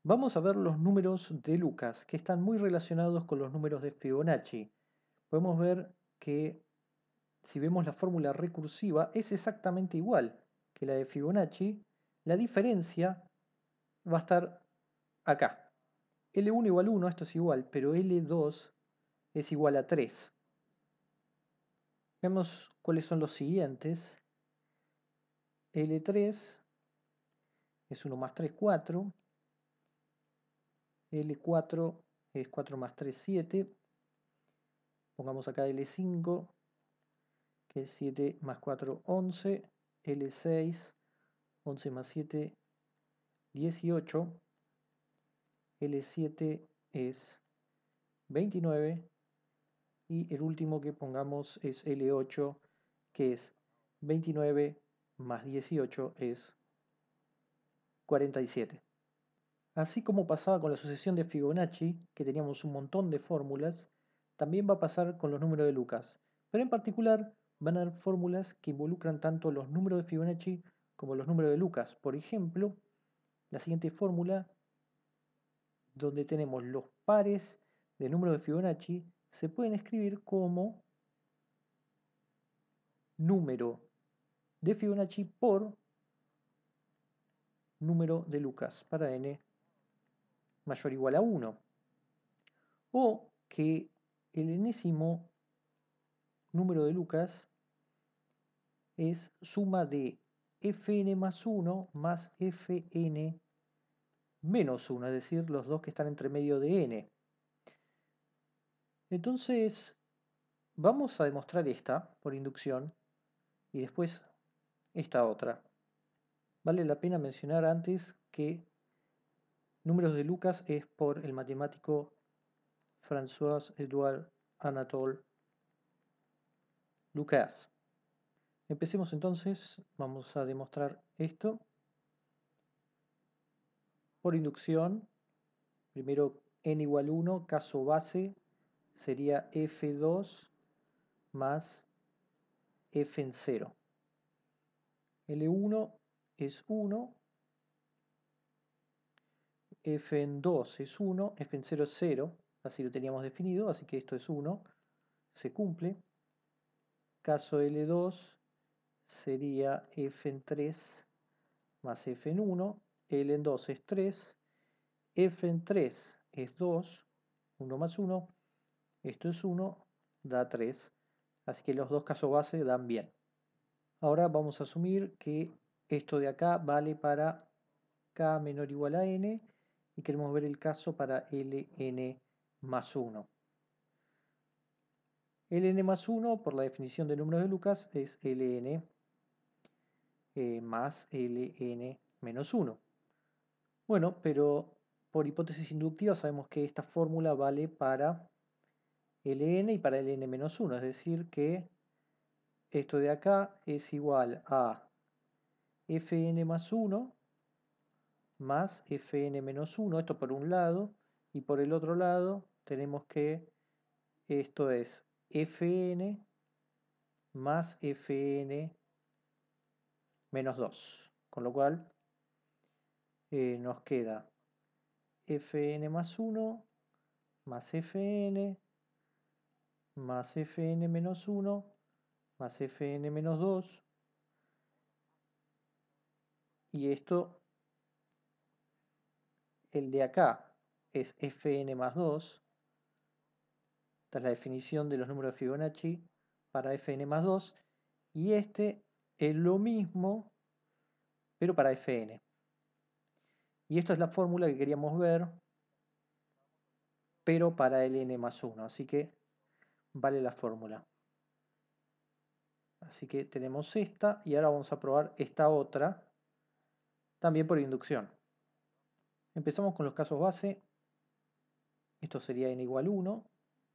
Vamos a ver los números de Lucas, que están muy relacionados con los números de Fibonacci. Podemos ver que si vemos la fórmula recursiva es exactamente igual que la de Fibonacci. La diferencia va a estar acá. L1 igual 1, esto es igual, pero L2 es igual a 3. Vemos cuáles son los siguientes. L3 es 1 más 3, 4. L4 es 4 más 3, 7. Pongamos acá L5, que es 7 más 4, 11. L6, 11 más 7, 18. L7 es 29. Y el último que pongamos es L8, que es 29 más 18 es 47. Así como pasaba con la sucesión de Fibonacci, que teníamos un montón de fórmulas, también va a pasar con los números de Lucas. Pero en particular van a haber fórmulas que involucran tanto los números de Fibonacci como los números de Lucas. Por ejemplo, la siguiente fórmula, donde tenemos los pares de números de Fibonacci, se pueden escribir como número de Fibonacci por número de Lucas para n mayor o igual a 1. O que el enésimo número de Lucas es suma de fn más 1 más fn menos 1, es decir, los dos que están entre medio de n. Entonces, vamos a demostrar esta por inducción y después esta otra. Vale la pena mencionar antes que números de Lucas es por el matemático François-Edouard Anatole Lucas. Empecemos entonces, vamos a demostrar esto. Por inducción, primero n igual 1, caso base, sería f2 más f en 0. L1 es 1, f en 2 es 1, f en 0 es 0, así lo teníamos definido, así que esto es 1, se cumple. Caso L2 sería f en 3 más f en 1, L en 2 es 3, f en 3 es 2, 1 más 1, esto es 1, da 3, así que los dos casos base dan bien. Ahora vamos a asumir que esto de acá vale para k menor o igual a n y queremos ver el caso para ln más 1. Ln más 1, por la definición de números de Lucas, es ln más ln menos 1. Bueno, pero por hipótesis inductiva sabemos que esta fórmula vale para ln y para ln menos 1, es decir que esto de acá es igual a fn más 1 más fn menos 1, esto por un lado, y por el otro lado tenemos que esto es fn más fn menos 2, con lo cual nos queda fn más 1 más fn más fn menos 1 más fn menos 2, y esto, el de acá, es fn más 2. Esta es la definición de los números de Fibonacci para fn más 2, y este es lo mismo, pero para fn. Y esto es la fórmula que queríamos ver, pero para ln más 1, así que vale la fórmula. Así que tenemos esta, y ahora vamos a probar esta otra, también por inducción. Empezamos con los casos base. Esto sería n igual 1,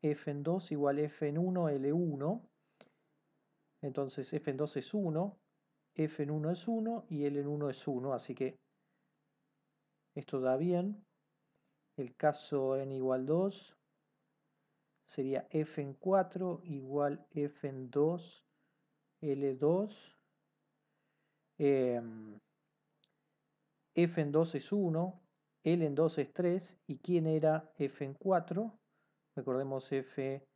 f en 2 igual f en 1, L1. Entonces f en 2 es 1, f en 1 es 1 y L en 1 es 1, así que esto da bien. El caso n igual 2 sería f en 4 igual f en 2, L2. F en 2 es 1, L en 2 es 3. ¿Y quién era f en 4? Recordemos f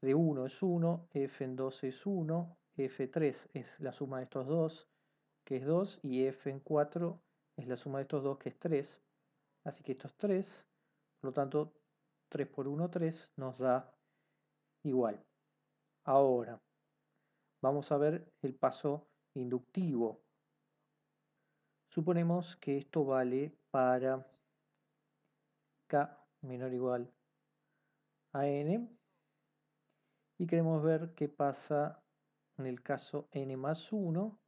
de 1 es 1, f en 2 es 1, f3 es la suma de estos dos, que es 2, y f en 4 es la suma de estos dos, que es 3. Así que esto es 3, por lo tanto 3 por 1, 3 nos da igual. Ahora, vamos a ver el paso inductivo. Suponemos que esto vale para k menor o igual a n y queremos ver qué pasa en el caso n más 1.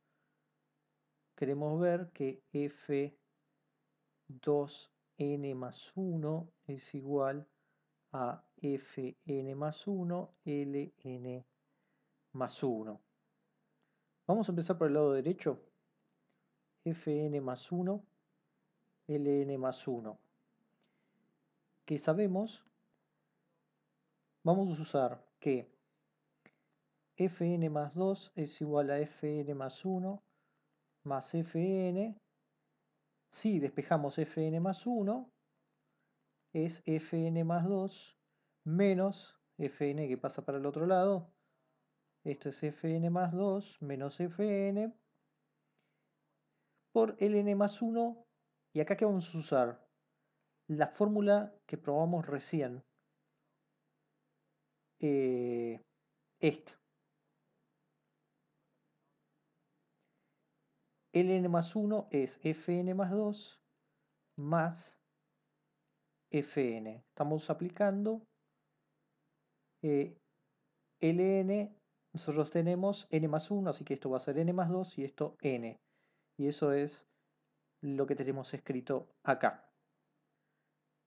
Queremos ver que f2n más 1 es igual a fn más 1 ln más 1. Vamos a empezar por el lado derecho. Fn más 1 ln más 1. Que sabemos, vamos a usar que fn más 2 es igual a fn más 1 más fn. Si despejamos fn más 1, es fn más 2 menos fn que pasa para el otro lado. Esto es fn más 2 menos fn por ln más 1. Y acá que vamos a usar la fórmula que probamos recién. Esta. Ln más 1 es fn más 2 más fn. Estamos aplicando ln. Nosotros tenemos n más 1, así que esto va a ser n más 2 y esto n. Y eso es lo que tenemos escrito acá.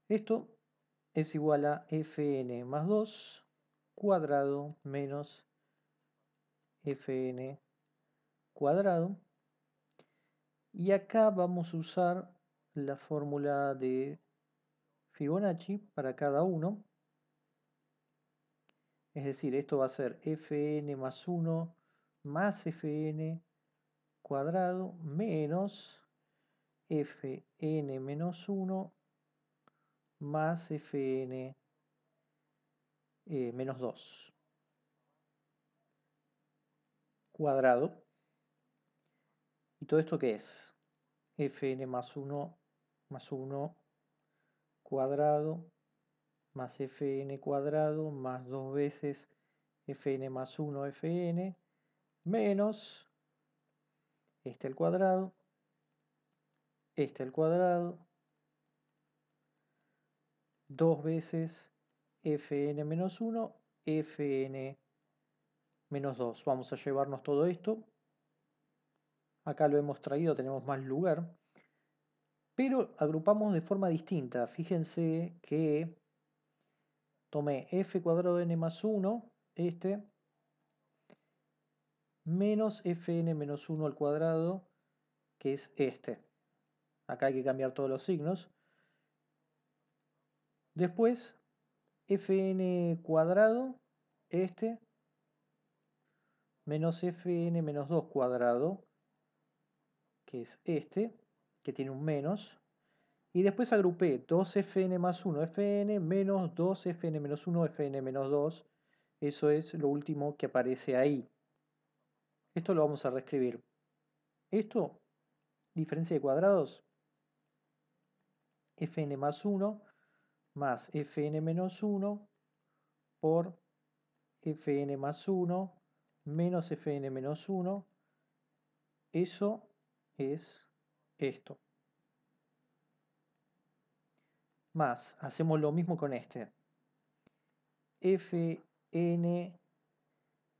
Esto es igual a fn más 2 cuadrado menos fn cuadrado. Y acá vamos a usar la fórmula de Fibonacci para cada uno. Es decir, esto va a ser fn más 1 más fn cuadrado menos fn menos 1 más fn menos 2 cuadrado. ¿Y todo esto qué es? Fn más 1 cuadrado más fn cuadrado más 2 veces fn más 1 fn menos este al cuadrado, este al cuadrado, 2 veces fn menos 1, fn menos 2. Vamos a llevarnos todo esto. Acá lo hemos traído, tenemos más lugar. Pero agrupamos de forma distinta. Fíjense que tomé f cuadrado n más 1, este, menos fn menos 1 al cuadrado, que es este. Acá hay que cambiar todos los signos. Después, fn cuadrado, este, menos fn menos 2 cuadrado, que es este, que tiene un menos. Y después agrupé 2fn más 1 fn menos 2fn menos 1 fn menos 2. Eso es lo último que aparece ahí. Esto lo vamos a reescribir. Esto, diferencia de cuadrados, fn más 1 más fn menos 1 por fn más 1 menos fn menos 1. Eso es esto. Más, hacemos lo mismo con este. Fn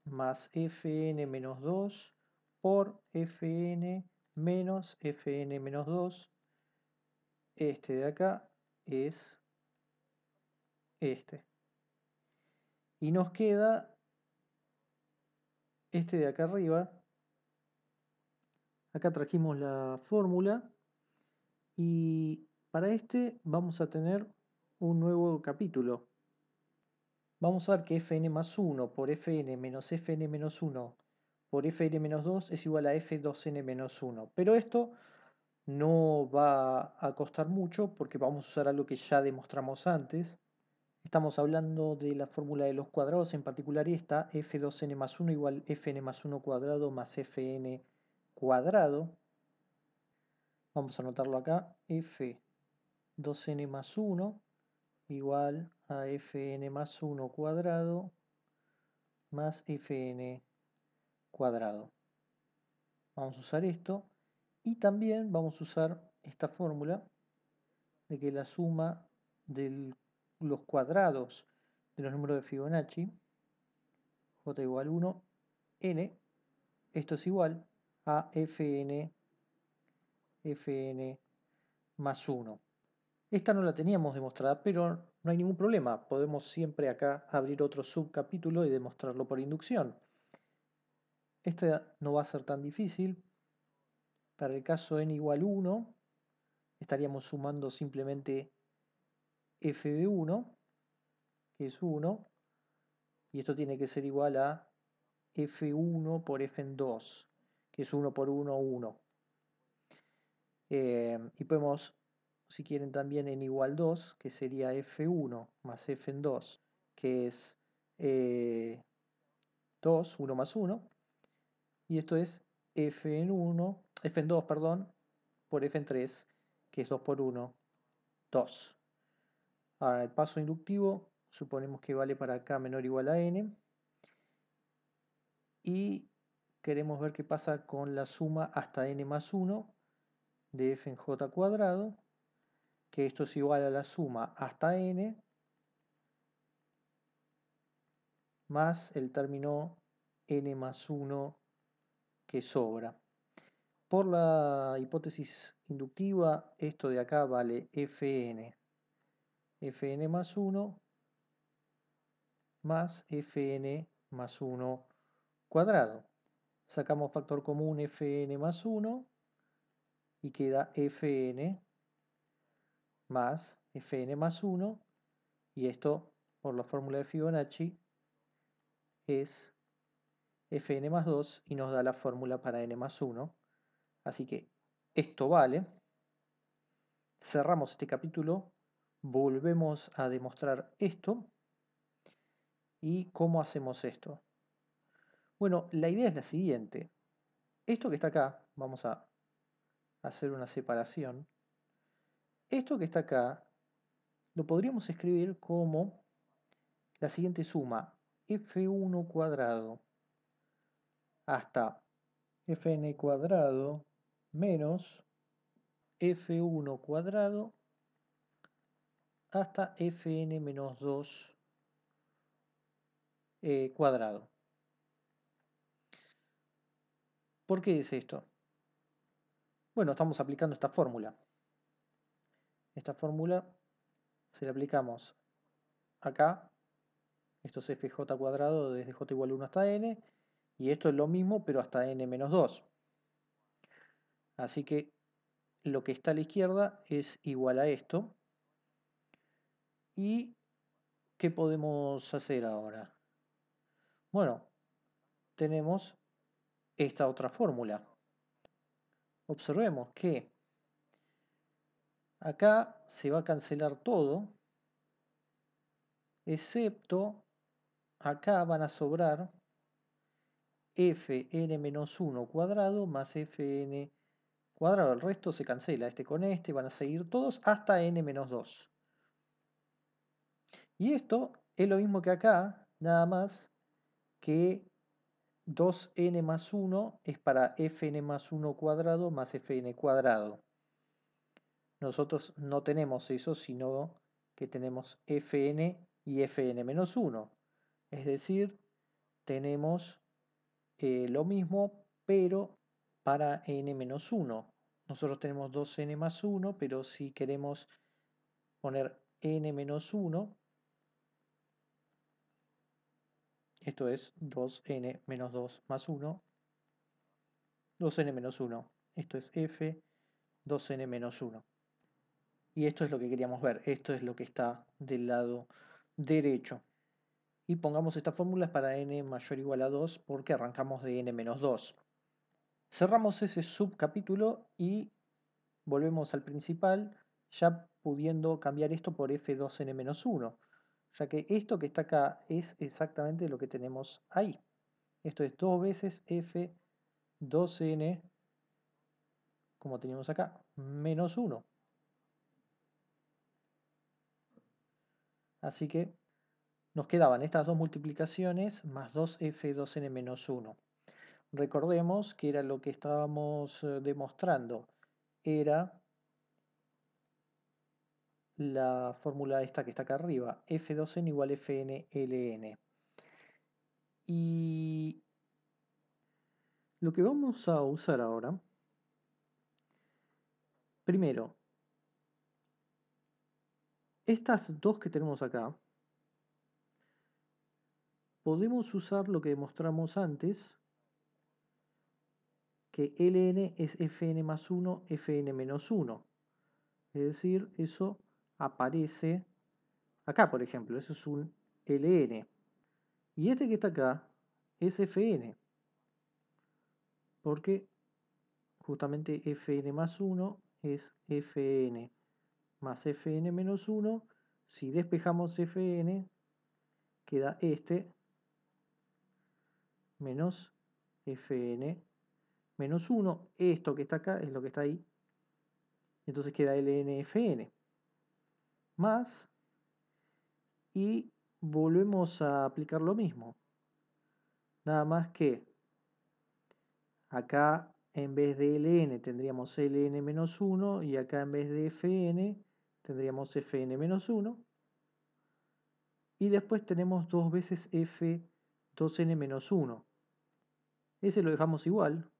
más fn menos 2 por fn menos fn menos 2. Este de acá es este. Y nos queda este de acá arriba. Acá trajimos la fórmula. Y para este vamos a tener un nuevo capítulo. Vamos a ver que fn más 1 por fn menos fn menos 1 por fn menos 2 es igual a f2n menos 1. Pero esto no va a costar mucho porque vamos a usar algo que ya demostramos antes. Estamos hablando de la fórmula de los cuadrados, en particular esta, f2n más 1 igual fn más 1 cuadrado más fn cuadrado. Vamos a anotarlo acá, f2n más 1 igual a fn más 1 cuadrado más fn cuadrado. Vamos a usar esto y también vamos a usar esta fórmula de que la suma de los cuadrados de los números de Fibonacci, j igual 1, n, esto es igual a fn más 1. Esta no la teníamos demostrada, pero no hay ningún problema. Podemos siempre acá abrir otro subcapítulo y demostrarlo por inducción. Esta no va a ser tan difícil. Para el caso n igual 1, estaríamos sumando simplemente f de 1, que es 1, y esto tiene que ser igual a f1 por f en 2, que es 1 por 1, 1. Y podemos, si quieren, también n igual 2, que sería f1 más f en 2, que es 2, 1 más 1. Y esto es f en 1, f en 2, perdón, por f en 3, que es 2 por 1, 2. Ahora, el paso inductivo, suponemos que vale para acá menor o igual a n. Y queremos ver qué pasa con la suma hasta n más 1 de f en j cuadrado, que esto es igual a la suma hasta n más el término n más 1 que sobra. Por la hipótesis inductiva, esto de acá vale fn más 1 más fn más 1 cuadrado. Sacamos factor común fn más 1 y queda fn más fn más 1, y esto por la fórmula de Fibonacci es fn más 2 y nos da la fórmula para n más 1. Así que esto vale. Cerramos este capítulo, volvemos a demostrar esto. ¿Y cómo hacemos esto? Bueno, la idea es la siguiente. Esto que está acá, vamos a hacer una separación. Esto que está acá lo podríamos escribir como la siguiente suma: f1 cuadrado hasta fn cuadrado menos f1 cuadrado hasta fn menos 2 cuadrado. ¿Por qué es esto? Bueno, estamos aplicando esta fórmula. Esta fórmula se la aplicamos acá. Esto es fj cuadrado desde j igual a 1 hasta n. Y esto es lo mismo, pero hasta n menos 2. Así que lo que está a la izquierda es igual a esto. ¿Y qué podemos hacer ahora? Bueno, tenemos esta otra fórmula. Observemos que acá se va a cancelar todo, excepto acá van a sobrar fn-1 cuadrado más fn cuadrado. El resto se cancela, este con este, van a seguir todos hasta n-2. Y esto es lo mismo que acá, nada más que 2n más 1 es para fn más 1 cuadrado más fn cuadrado. Nosotros no tenemos eso, sino que tenemos fn y fn menos 1. Es decir, tenemos lo mismo, pero para n menos 1. Nosotros tenemos 2n más 1, pero si queremos poner n menos 1, esto es 2n menos 2 más 1, 2n menos 1. Esto es f 2n menos 1. Y esto es lo que queríamos ver. Esto es lo que está del lado derecho. Y pongamos estas fórmulas para n mayor o igual a 2 porque arrancamos de n menos 2. Cerramos ese subcapítulo y volvemos al principal, ya pudiendo cambiar esto por f2n-1, ya que esto que está acá es exactamente lo que tenemos ahí. Esto es 2 veces f2n, como teníamos acá, menos 1. Así que nos quedaban estas dos multiplicaciones más 2f2n-1. Recordemos que era lo que estábamos demostrando. Era la fórmula esta que está acá arriba, f2n igual fn ln. Y lo que vamos a usar ahora, primero, estas dos que tenemos acá, podemos usar lo que demostramos antes, que ln es fn más 1, fn menos 1. Es decir, eso aparece acá, por ejemplo, eso es un ln. Y este que está acá es fn, porque justamente fn más 1 es fn más fn menos 1. Si despejamos fn, queda este menos fn menos 1. Esto que está acá es lo que está ahí. Entonces queda lnfn más, y volvemos a aplicar lo mismo. Nada más que acá en vez de ln tendríamos ln menos 1 y acá en vez de fn tendríamos fn menos 1. Y después tenemos 2 veces f2n menos 1. Ese lo dejamos igual,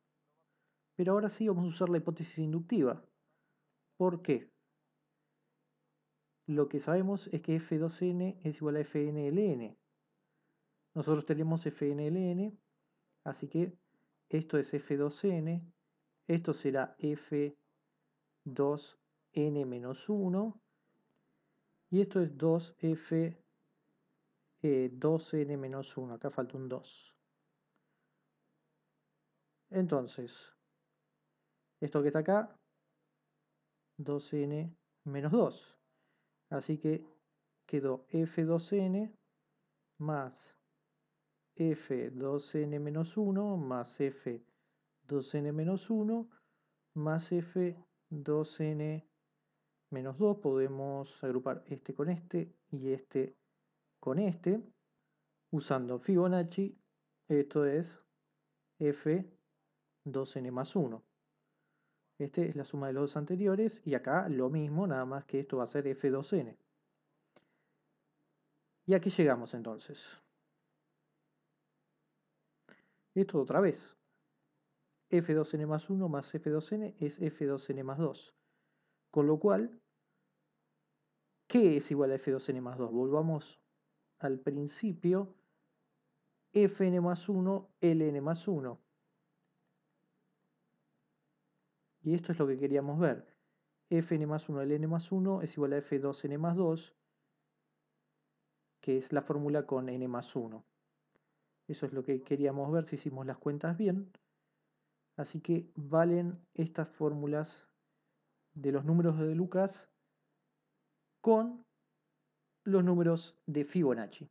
pero ahora sí vamos a usar la hipótesis inductiva. ¿Por qué? Lo que sabemos es que f2n es igual a fn ln. Nosotros tenemos fn ln, así que esto es f2n, esto será f2n menos 1, y esto es 2f2n menos 1, acá falta un 2. Entonces, esto que está acá, 2n menos 2. Así que quedó f2n más f2n menos 1 más f2n menos 1 más f2n menos 2. Podemos agrupar este con este y este con este. Usando Fibonacci, esto es f2n más 1. Esta es la suma de los dos anteriores y acá lo mismo, nada más que esto va a ser f2n. Y aquí llegamos entonces. Esto otra vez. f2n más 1 más f2n es f2n más 2. Con lo cual, ¿qué es igual a f2n más 2? Volvamos al principio. Fn más 1, Ln más 1. Y esto es lo que queríamos ver. Fn más 1, Ln más 1 es igual a f2n más 2, que es la fórmula con n más 1. Eso es lo que queríamos ver si hicimos las cuentas bien. Así que valen estas fórmulas de los números de Lucas con los números de Fibonacci.